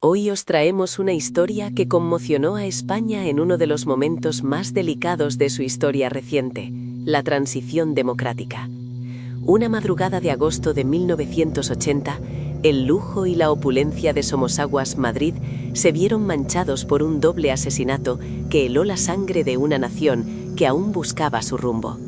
Hoy os traemos una historia que conmocionó a España en uno de los momentos más delicados de su historia reciente, la transición democrática. Una madrugada de agosto de 1980, el lujo y la opulencia de Somosaguas, Madrid, se vieron manchados por un doble asesinato que heló la sangre de una nación que aún buscaba su rumbo.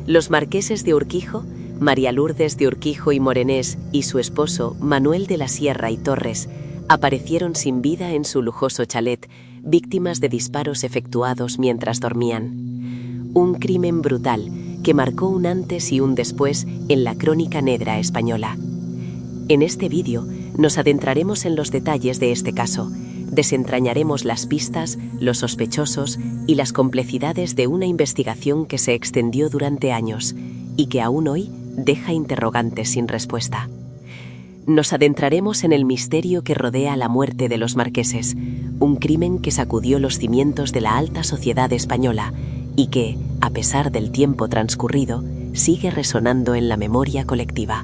Los marqueses de Urquijo, María Lourdes de Urquijo y Morenés, y su esposo, Manuel de la Sierra y Torres, aparecieron sin vida en su lujoso chalet, víctimas de disparos efectuados mientras dormían. Un crimen brutal que marcó un antes y un después en la crónica negra española. En este vídeo nos adentraremos en los detalles de este caso, desentrañaremos las pistas, los sospechosos y las complejidades de una investigación que se extendió durante años y que aún hoy deja interrogantes sin respuesta. Nos adentraremos en el misterio que rodea la muerte de los marqueses, un crimen que sacudió los cimientos de la alta sociedad española y que, a pesar del tiempo transcurrido, sigue resonando en la memoria colectiva.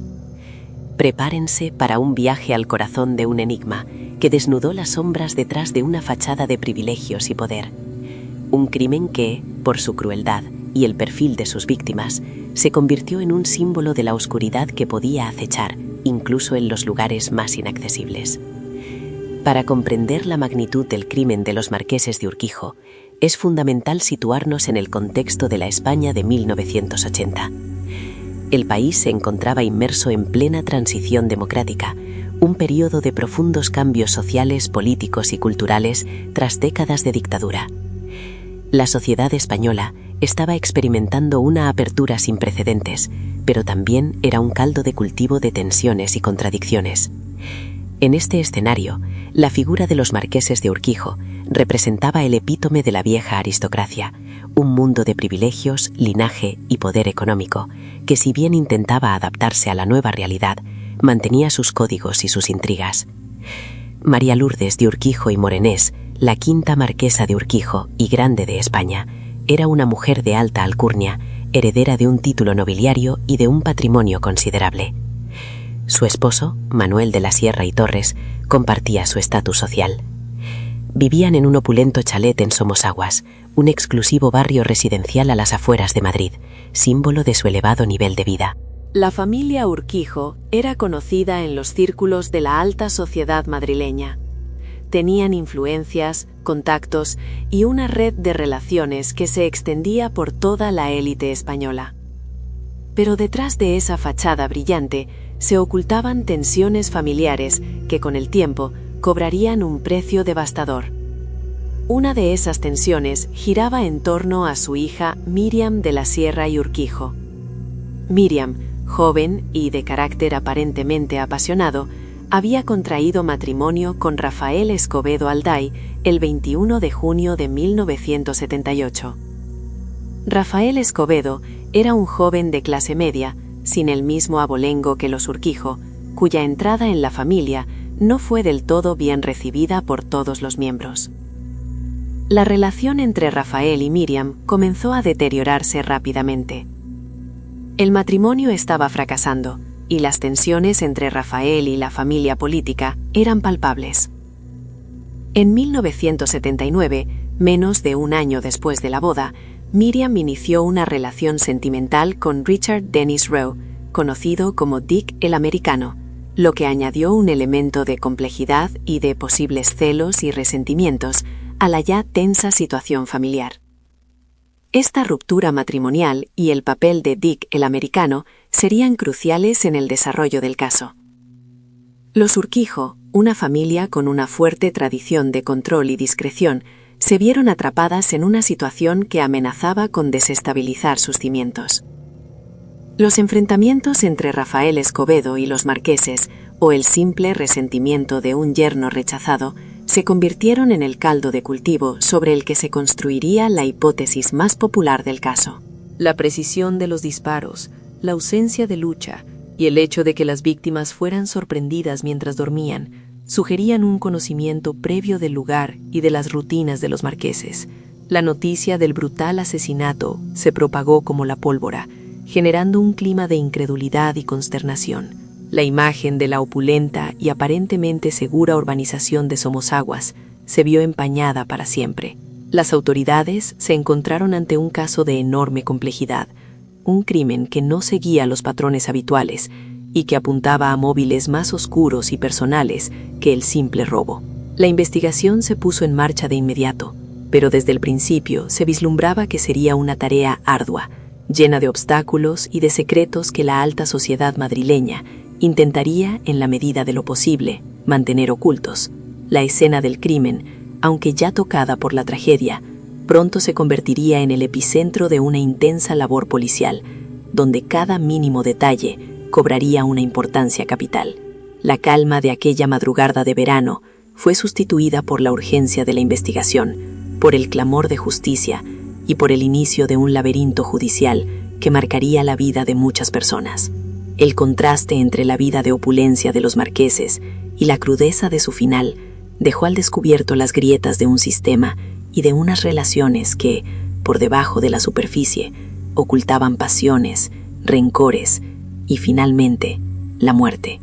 Prepárense para un viaje al corazón de un enigma que desnudó las sombras detrás de una fachada de privilegios y poder. Un crimen que, por su crueldad y el perfil de sus víctimas, se convirtió en un símbolo de la oscuridad que podía acechar, incluso en los lugares más inaccesibles. Para comprender la magnitud del crimen de los marqueses de Urquijo, es fundamental situarnos en el contexto de la España de 1980. El país se encontraba inmerso en plena transición democrática, un periodo de profundos cambios sociales, políticos y culturales tras décadas de dictadura. La sociedad española estaba experimentando una apertura sin precedentes, pero también era un caldo de cultivo de tensiones y contradicciones. En este escenario, la figura de los marqueses de Urquijo representaba el epítome de la vieja aristocracia, un mundo de privilegios, linaje y poder económico, que si bien intentaba adaptarse a la nueva realidad, mantenía sus códigos y sus intrigas. María Lourdes de Urquijo y Morenés, la quinta marquesa de Urquijo y grande de España, era una mujer de alta alcurnia, heredera de un título nobiliario y de un patrimonio considerable. Su esposo, Manuel de la Sierra y Torres, compartía su estatus social. Vivían en un opulento chalet en Somosaguas, un exclusivo barrio residencial a las afueras de Madrid, símbolo de su elevado nivel de vida. La familia Urquijo era conocida en los círculos de la alta sociedad madrileña. Tenían influencias, contactos y una red de relaciones que se extendía por toda la élite española. Pero detrás de esa fachada brillante se ocultaban tensiones familiares que con el tiempo cobrarían un precio devastador. Una de esas tensiones giraba en torno a su hija Miriam de la Sierra y Urquijo. Miriam, joven y de carácter aparentemente apasionado, había contraído matrimonio con Rafael Escobedo Alday el 21 de junio de 1978. Rafael Escobedo era un joven de clase media, sin el mismo abolengo que los Urquijo, cuya entrada en la familia no fue del todo bien recibida por todos los miembros. La relación entre Rafael y Miriam comenzó a deteriorarse rápidamente. El matrimonio estaba fracasando, y las tensiones entre Rafael y la familia política eran palpables. En 1979, menos de un año después de la boda, Miriam inició una relación sentimental con Richard Dennis Rowe, conocido como Dick el Americano, lo que añadió un elemento de complejidad y de posibles celos y resentimientos a la ya tensa situación familiar. Esta ruptura matrimonial y el papel de Dick el Americano serían cruciales en el desarrollo del caso. Los Urquijo, una familia con una fuerte tradición de control y discreción, se vieron atrapadas en una situación que amenazaba con desestabilizar sus cimientos. Los enfrentamientos entre Rafael Escobedo y los marqueses, o el simple resentimiento de un yerno rechazado, se convirtieron en el caldo de cultivo sobre el que se construiría la hipótesis más popular del caso. La precisión de los disparos, la ausencia de lucha y el hecho de que las víctimas fueran sorprendidas mientras dormían sugerían un conocimiento previo del lugar y de las rutinas de los marqueses. La noticia del brutal asesinato se propagó como la pólvora, generando un clima de incredulidad y consternación. La imagen de la opulenta y aparentemente segura urbanización de Somosaguas se vio empañada para siempre. Las autoridades se encontraron ante un caso de enorme complejidad, un crimen que no seguía los patrones habituales y que apuntaba a móviles más oscuros y personales que el simple robo. La investigación se puso en marcha de inmediato, pero desde el principio se vislumbraba que sería una tarea ardua, llena de obstáculos y de secretos que la alta sociedad madrileña intentaría, en la medida de lo posible, mantener ocultos. La escena del crimen, aunque ya tocada por la tragedia, pronto se convertiría en el epicentro de una intensa labor policial, donde cada mínimo detalle cobraría una importancia capital. La calma de aquella madrugada de verano fue sustituida por la urgencia de la investigación, por el clamor de justicia y por el inicio de un laberinto judicial que marcaría la vida de muchas personas. El contraste entre la vida de opulencia de los marqueses y la crudeza de su final dejó al descubierto las grietas de un sistema y de unas relaciones que, por debajo de la superficie, ocultaban pasiones, rencores y, finalmente, la muerte.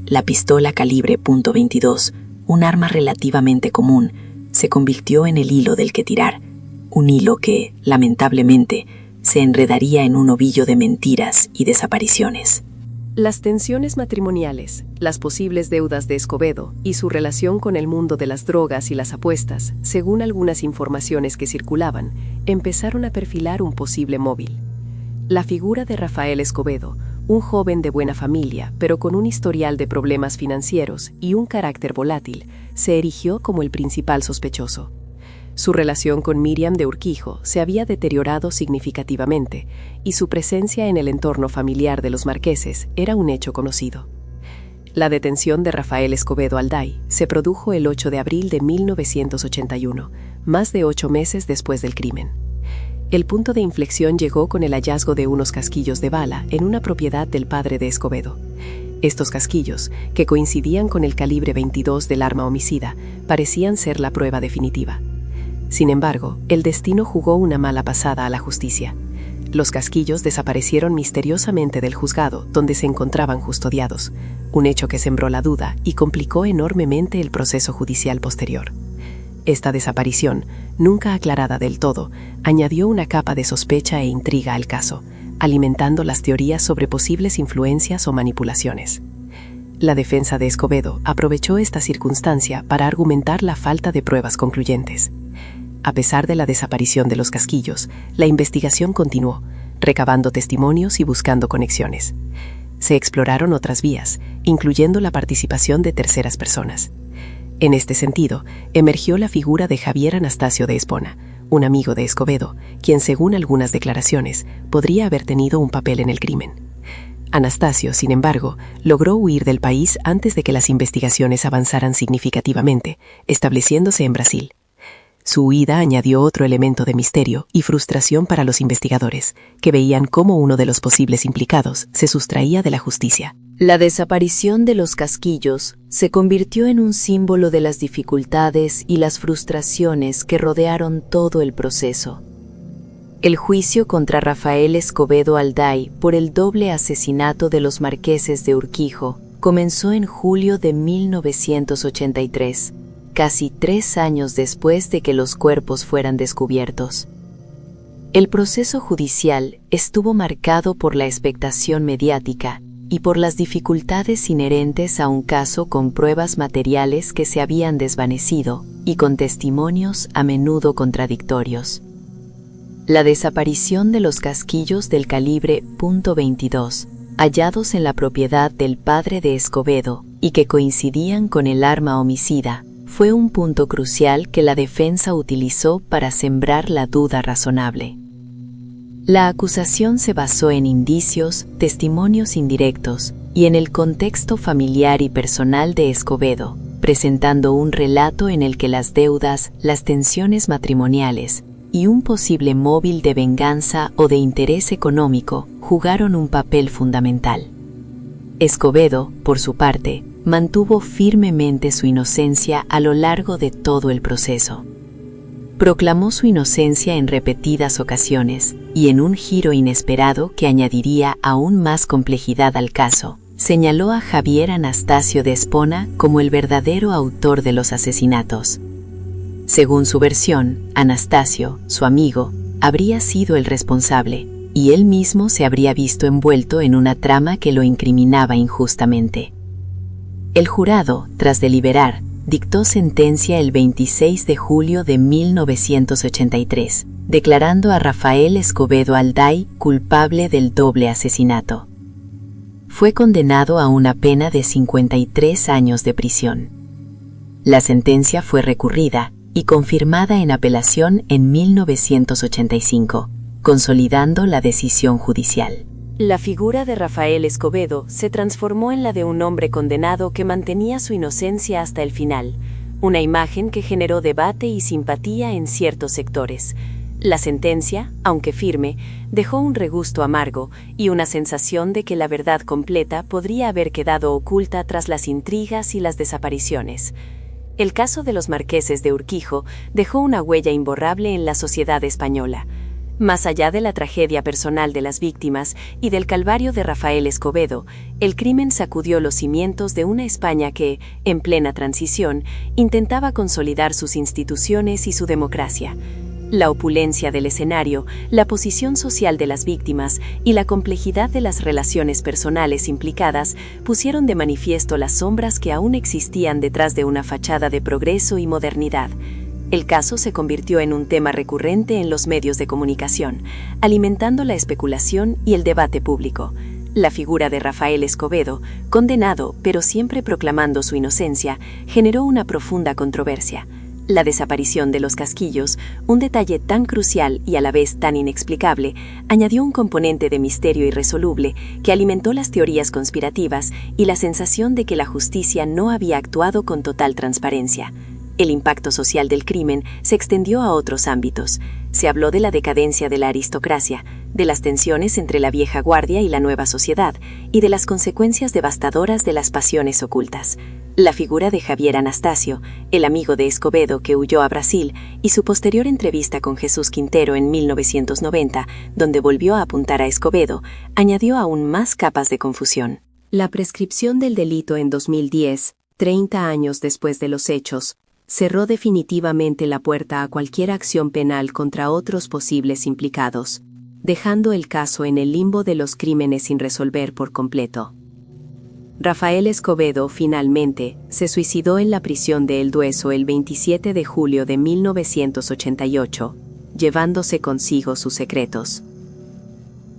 La pistola calibre .22, un arma relativamente común, se convirtió en el hilo del que tirar, un hilo que, lamentablemente, se enredaría en un ovillo de mentiras y desapariciones. Las tensiones matrimoniales, las posibles deudas de Escobedo y su relación con el mundo de las drogas y las apuestas, según algunas informaciones que circulaban, empezaron a perfilar un posible móvil. La figura de Rafael Escobedo, un joven de buena familia, pero con un historial de problemas financieros y un carácter volátil, se erigió como el principal sospechoso. Su relación con Miriam de Urquijo se había deteriorado significativamente y su presencia en el entorno familiar de los marqueses era un hecho conocido. La detención de Rafael Escobedo Alday se produjo el 8 de abril de 1981, más de 8 meses después del crimen. El punto de inflexión llegó con el hallazgo de unos casquillos de bala en una propiedad del padre de Escobedo. Estos casquillos, que coincidían con el calibre 22 del arma homicida, parecían ser la prueba definitiva. Sin embargo, el destino jugó una mala pasada a la justicia. Los casquillos desaparecieron misteriosamente del juzgado donde se encontraban custodiados, un hecho que sembró la duda y complicó enormemente el proceso judicial posterior. Esta desaparición, nunca aclarada del todo, añadió una capa de sospecha e intriga al caso, alimentando las teorías sobre posibles influencias o manipulaciones. La defensa de Escobedo aprovechó esta circunstancia para argumentar la falta de pruebas concluyentes. A pesar de la desaparición de los casquillos, la investigación continuó, recabando testimonios y buscando conexiones. Se exploraron otras vías, incluyendo la participación de terceras personas. En este sentido, emergió la figura de Javier Anastasio de Espona, un amigo de Escobedo, quien, según algunas declaraciones, podría haber tenido un papel en el crimen. Anastasio, sin embargo, logró huir del país antes de que las investigaciones avanzaran significativamente, estableciéndose en Brasil. Su huida añadió otro elemento de misterio y frustración para los investigadores, que veían cómo uno de los posibles implicados se sustraía de la justicia. La desaparición de los casquillos se convirtió en un símbolo de las dificultades y las frustraciones que rodearon todo el proceso. El juicio contra Rafael Escobedo Alday por el doble asesinato de los marqueses de Urquijo comenzó en julio de 1983. Casi 3 años después de que los cuerpos fueran descubiertos. El proceso judicial estuvo marcado por la expectación mediática y por las dificultades inherentes a un caso con pruebas materiales que se habían desvanecido y con testimonios a menudo contradictorios. La desaparición de los casquillos del calibre .22, hallados en la propiedad del padre de Escobedo y que coincidían con el arma homicida, fue un punto crucial que la defensa utilizó para sembrar la duda razonable. La acusación se basó en indicios, testimonios indirectos y en el contexto familiar y personal de Escobedo, presentando un relato en el que las deudas, las tensiones matrimoniales y un posible móvil de venganza o de interés económico jugaron un papel fundamental. Escobedo, por su parte, mantuvo firmemente su inocencia a lo largo de todo el proceso. Proclamó su inocencia en repetidas ocasiones y en un giro inesperado que añadiría aún más complejidad al caso, señaló a Javier Anastasio de Espona como el verdadero autor de los asesinatos. Según su versión, Anastasio, su amigo, habría sido el responsable, y él mismo se habría visto envuelto en una trama que lo incriminaba injustamente. El jurado, tras deliberar, dictó sentencia el 26 de julio de 1983, declarando a Rafael Escobedo Alday culpable del doble asesinato. Fue condenado a una pena de 53 años de prisión. La sentencia fue recurrida y confirmada en apelación en 1985, consolidando la decisión judicial. La figura de Rafael Escobedo se transformó en la de un hombre condenado que mantenía su inocencia hasta el final, una imagen que generó debate y simpatía en ciertos sectores. La sentencia, aunque firme, dejó un regusto amargo y una sensación de que la verdad completa podría haber quedado oculta tras las intrigas y las desapariciones. El caso de los marqueses de Urquijo dejó una huella imborrable en la sociedad española. Más allá de la tragedia personal de las víctimas y del calvario de Rafael Escobedo, el crimen sacudió los cimientos de una España que, en plena transición, intentaba consolidar sus instituciones y su democracia. La opulencia del escenario, la posición social de las víctimas y la complejidad de las relaciones personales implicadas pusieron de manifiesto las sombras que aún existían detrás de una fachada de progreso y modernidad. El caso se convirtió en un tema recurrente en los medios de comunicación, alimentando la especulación y el debate público. La figura de Rafael Escobedo, condenado pero siempre proclamando su inocencia, generó una profunda controversia. La desaparición de los casquillos, un detalle tan crucial y a la vez tan inexplicable, añadió un componente de misterio irresoluble que alimentó las teorías conspirativas y la sensación de que la justicia no había actuado con total transparencia. El impacto social del crimen se extendió a otros ámbitos. Se habló de la decadencia de la aristocracia, de las tensiones entre la vieja guardia y la nueva sociedad, y de las consecuencias devastadoras de las pasiones ocultas. La figura de Javier Anastasio, el amigo de Escobedo que huyó a Brasil, y su posterior entrevista con Jesús Quintero en 1990, donde volvió a apuntar a Escobedo, añadió aún más capas de confusión. La prescripción del delito en 2010, 30 años después de los hechos, cerró definitivamente la puerta a cualquier acción penal contra otros posibles implicados, dejando el caso en el limbo de los crímenes sin resolver por completo. Rafael Escobedo, finalmente, se suicidó en la prisión de El Dueso el 27 de julio de 1988, llevándose consigo sus secretos.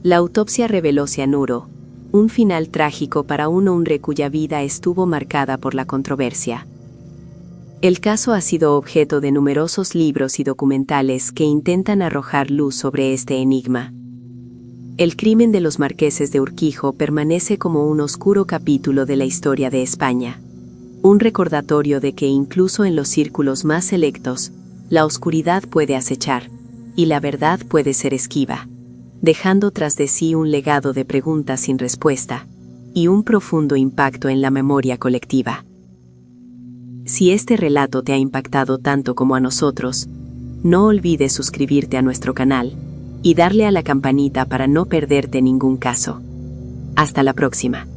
La autopsia reveló cianuro, un final trágico para un hombre cuya vida estuvo marcada por la controversia. El caso ha sido objeto de numerosos libros y documentales que intentan arrojar luz sobre este enigma. El crimen de los marqueses de Urquijo permanece como un oscuro capítulo de la historia de España, un recordatorio de que incluso en los círculos más selectos, la oscuridad puede acechar y la verdad puede ser esquiva, dejando tras de sí un legado de preguntas sin respuesta y un profundo impacto en la memoria colectiva. Si este relato te ha impactado tanto como a nosotros, no olvides suscribirte a nuestro canal y darle a la campanita para no perderte ningún caso. Hasta la próxima.